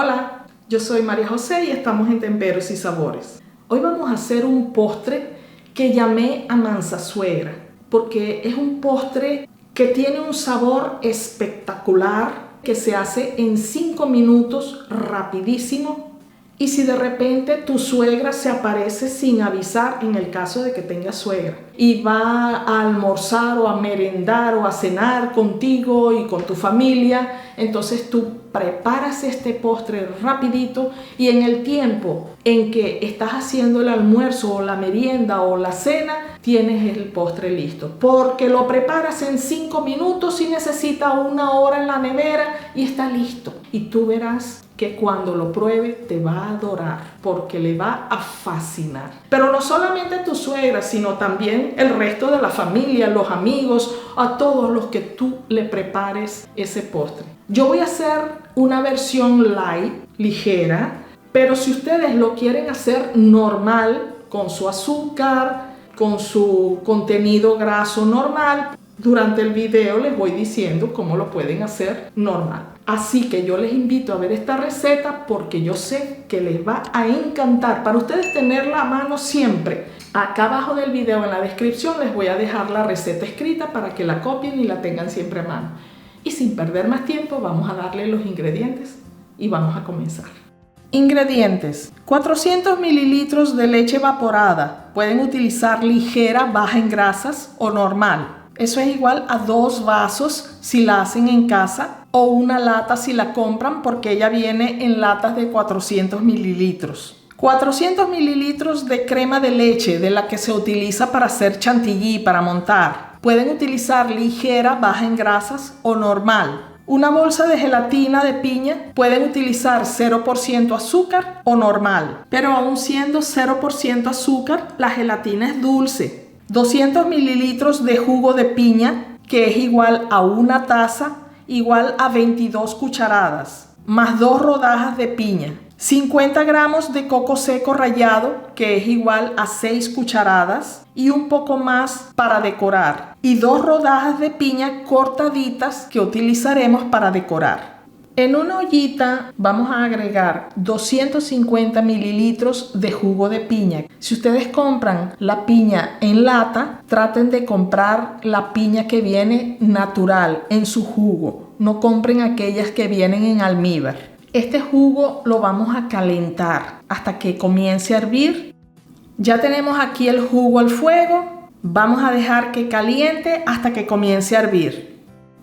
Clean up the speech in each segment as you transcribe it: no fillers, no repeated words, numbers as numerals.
Hola, yo soy María José y estamos en Temperos y Sabores. Hoy vamos a hacer un postre que llamé amanzasuegra, porque es un postre que tiene un sabor espectacular, que se hace en 5 minutos rapidísimo. Y si de repente tu suegra se aparece sin avisar, en el caso de que tengas suegra, y va a almorzar o a merendar o a cenar contigo y con tu familia, entonces tú preparas este postre rapidito y en el tiempo en que estás haciendo el almuerzo o la merienda o la cena, tienes el postre listo. Porque lo preparas en 5 minutos y necesita 1 hora en la nevera y está listo. Y tú verás que cuando lo pruebe te va a adorar, porque le va a fascinar. Pero no solamente a tu suegra, sino también el resto de la familia, los amigos, a todos los que tú le prepares ese postre. Yo voy a hacer una versión light, ligera, pero si ustedes lo quieren hacer normal, con su azúcar, con su contenido graso normal, durante el video les voy diciendo cómo lo pueden hacer normal. Así que yo les invito a ver esta receta porque yo sé que les va a encantar. Para ustedes tenerla a mano siempre. Acá abajo del video en la descripción les voy a dejar la receta escrita para que la copien y la tengan siempre a mano. Y sin perder más tiempo vamos a darle los ingredientes y vamos a comenzar. Ingredientes: 400 mililitros de leche evaporada. Pueden utilizar ligera, baja en grasas o normal. Eso es igual a 2 vasos si la hacen en casa o una lata si la compran, porque ella viene en latas de 400 mililitros. 400 mililitros de crema de leche, de la que se utiliza para hacer chantilly, para montar. Pueden utilizar ligera, baja en grasas o normal. Una bolsa de gelatina de piña. Pueden utilizar 0% azúcar o normal. Pero aún siendo 0% azúcar, la gelatina es dulce. 200 mililitros de jugo de piña, que es igual a 1 taza, igual a 22 cucharadas, más 2 rodajas de piña. 50 gramos de coco seco rallado, que es igual a 6 cucharadas, y un poco más para decorar. Y 2 rodajas de piña cortaditas que utilizaremos para decorar. En una ollita vamos a agregar 250 mililitros de jugo de piña. Si ustedes compran la piña en lata, traten de comprar la piña que viene natural en su jugo. No compren aquellas que vienen en almíbar. Este jugo lo vamos a calentar hasta que comience a hervir. Ya tenemos aquí el jugo al fuego. Vamos a dejar que caliente hasta que comience a hervir.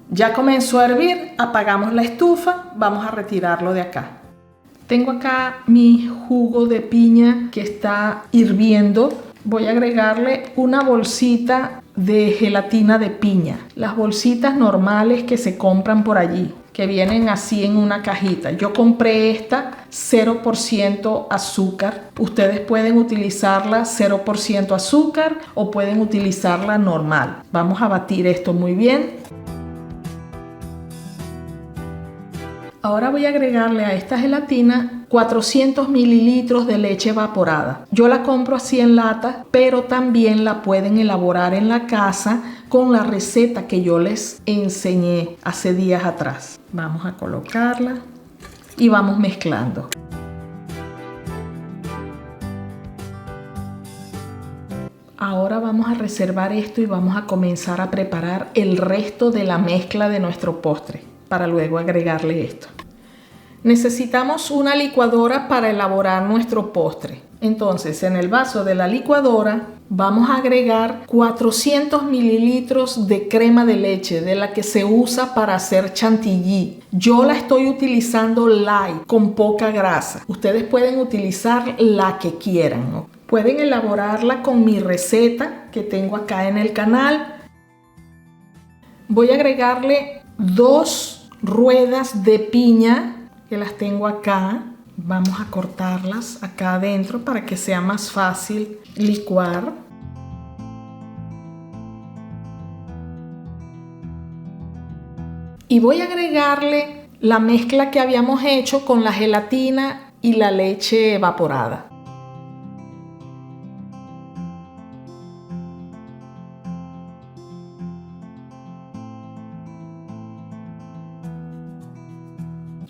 Ya comenzó a hervir, apagamos la estufa, vamos a retirarlo de acá. Tengo acá mi jugo de piña que está hirviendo. Voy a agregarle una bolsita de gelatina de piña. Las bolsitas normales que se compran por allí, que vienen así en una cajita. Yo compré esta 0% azúcar. Ustedes pueden utilizarla 0% azúcar o pueden utilizarla normal. Vamos a batir esto muy bien. Ahora voy a agregarle a esta gelatina 400 mililitros de leche evaporada. Yo la compro así en lata, pero también la pueden elaborar en la casa con la receta que yo les enseñé hace días atrás. Vamos a colocarla y vamos mezclando. Ahora vamos a reservar esto y vamos a comenzar a preparar el resto de la mezcla de nuestro postre, para luego agregarle esto. Necesitamos una licuadora para elaborar nuestro postre. Entonces, en el vaso de la licuadora vamos a agregar 400 mililitros de crema de leche, de la que se usa para hacer chantilly. Yo la estoy utilizando light, con poca grasa. Ustedes pueden utilizar la que quieran, ¿no? Pueden elaborarla con mi receta que tengo acá en el canal. Voy a agregarle 2 ruedas de piña, que las tengo acá. Vamos a cortarlas acá adentro para que sea más fácil licuar. Y voy a agregarle la mezcla que habíamos hecho con la gelatina y la leche evaporada.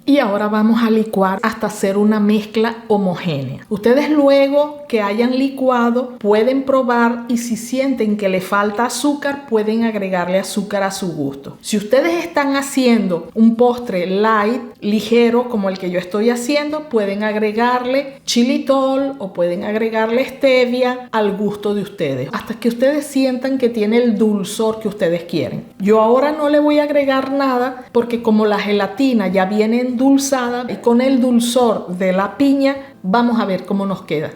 Y ahora vamos a licuar hasta hacer una mezcla homogénea. Ustedes luego que hayan licuado pueden probar y si sienten que le falta azúcar pueden agregarle azúcar a su gusto. Si ustedes están haciendo un postre light, ligero como el que yo estoy haciendo, pueden agregarle xilitol o pueden agregarle stevia al gusto de ustedes hasta que ustedes sientan que tiene el dulzor que ustedes quieren. Yo ahora no le voy a agregar nada porque como la gelatina ya viene endulzada y con el dulzor de la piña vamos a ver cómo nos queda.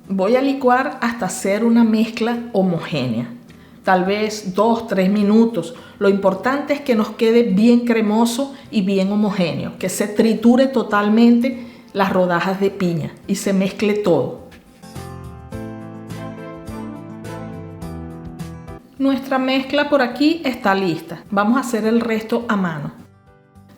Voy a licuar hasta hacer una mezcla homogénea, tal vez 2-3 minutos. Lo importante es que nos quede bien cremoso y bien homogéneo, que se triture totalmente las rodajas de piña y se mezcle todo. Nuestra mezcla por aquí está lista. Vamos a hacer el resto a mano.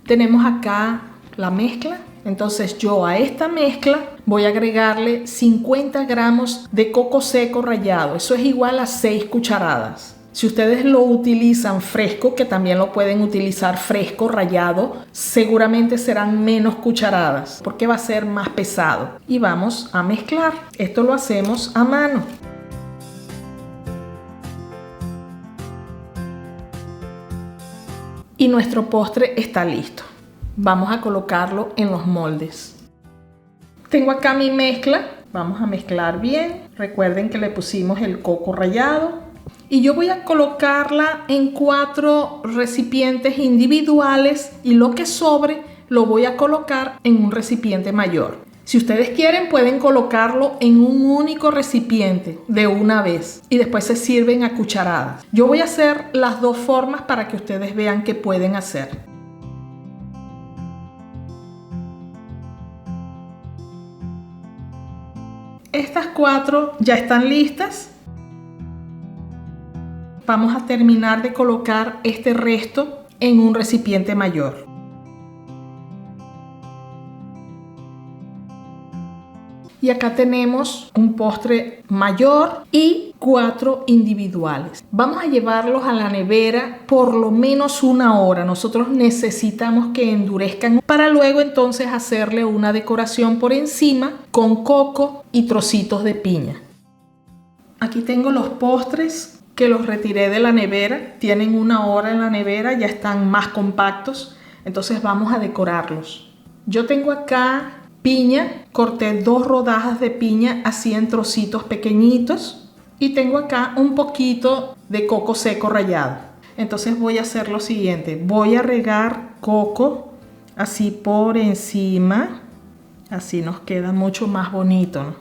Tenemos acá la mezcla. Entonces yo a esta mezcla voy a agregarle 50 gramos de coco seco rallado. Eso es igual a 6 cucharadas. Si ustedes lo utilizan fresco, que también lo pueden utilizar fresco, rallado, seguramente serán menos cucharadas porque va a ser más pesado. Y vamos a mezclar. Esto lo hacemos a mano. Y nuestro postre está listo. Vamos a colocarlo en los moldes. Tengo acá mi mezcla. Vamos a mezclar bien. Recuerden que le pusimos el coco rallado. Y yo voy a colocarla en 4 recipientes individuales y lo que sobre lo voy a colocar en un recipiente mayor. Si ustedes quieren pueden colocarlo en un único recipiente de una vez y después se sirven a cucharadas. Yo voy a hacer las dos formas para que ustedes vean qué pueden hacer. Estas 4 ya están listas. Vamos a terminar de colocar este resto en un recipiente mayor. Y acá tenemos un postre mayor y 4 individuales. Vamos a llevarlos a la nevera por lo menos 1 hora. Nosotros necesitamos que endurezcan para luego entonces hacerle una decoración por encima con coco y trocitos de piña. Aquí tengo los postres que los retiré de la nevera. Tienen 1 hora en la nevera, ya están más compactos. Entonces vamos a decorarlos. Yo tengo acá piña, corté 2 rodajas de piña así en trocitos pequeñitos y tengo acá un poquito de coco seco rallado. Entonces voy a hacer lo siguiente, voy a regar coco así por encima, así nos queda mucho más bonito, ¿no?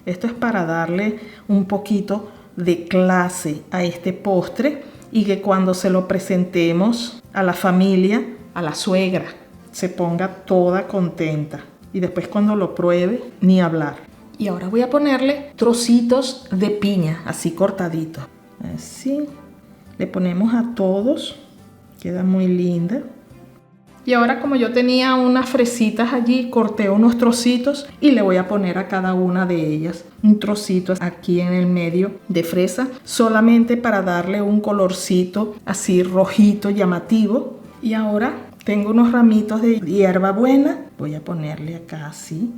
Esto es para darle un poquito de clase a este postre y que cuando se lo presentemos a la familia, a la suegra, se ponga toda contenta. Y después cuando lo pruebe, ni hablar. Y ahora voy a ponerle trocitos de piña, así cortaditos. Así. Le ponemos a todos. Queda muy linda. Y ahora como yo tenía unas fresitas allí, corté unos trocitos y le voy a poner a cada una de ellas un trocito aquí en el medio de fresa. Solamente para darle un colorcito así rojito, llamativo. Y ahora tengo unos ramitos de hierbabuena. Voy a ponerle acá así.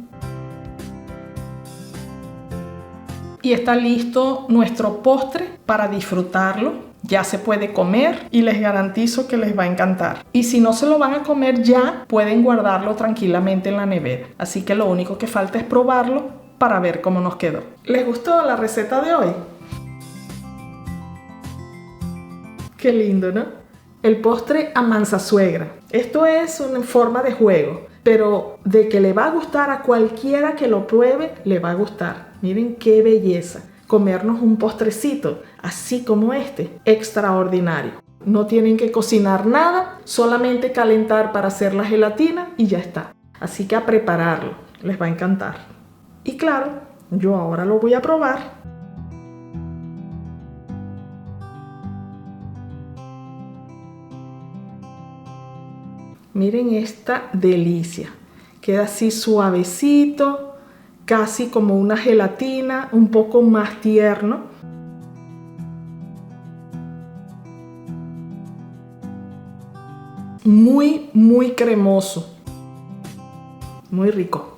Y está listo nuestro postre para disfrutarlo. Ya se puede comer y les garantizo que les va a encantar. Y si no se lo van a comer ya, pueden guardarlo tranquilamente en la nevera. Así que lo único que falta es probarlo para ver cómo nos quedó. ¿Les gustó la receta de hoy? Qué lindo, ¿no? El postre amanzasuegra. Esto es una forma de juego, pero de que le va a gustar a cualquiera que lo pruebe, le va a gustar. Miren qué belleza. Comernos un postrecito, así como este, extraordinario. No tienen que cocinar nada, solamente calentar para hacer la gelatina y ya está. Así que a prepararlo, les va a encantar. Y claro, yo ahora lo voy a probar. Miren esta delicia. Queda así suavecito, casi como una gelatina, un poco más tierno. Muy, muy cremoso. muy rico.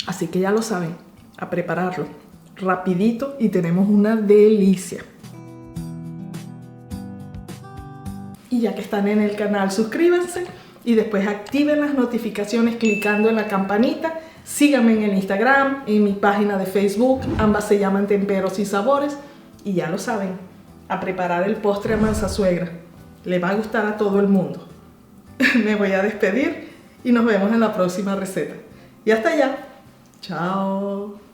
Así que ya lo saben, a prepararlo rapidito y tenemos una delicia. Y ya que están en el canal, suscríbanse y después activen las notificaciones clicando en la campanita. Síganme en el Instagram, en mi página de Facebook, ambas se llaman Temperos y Sabores. Y ya lo saben, a preparar el postre a mansa suegra. Le va a gustar a todo el mundo. Me voy a despedir y nos vemos en la próxima receta. Y hasta allá. Chao.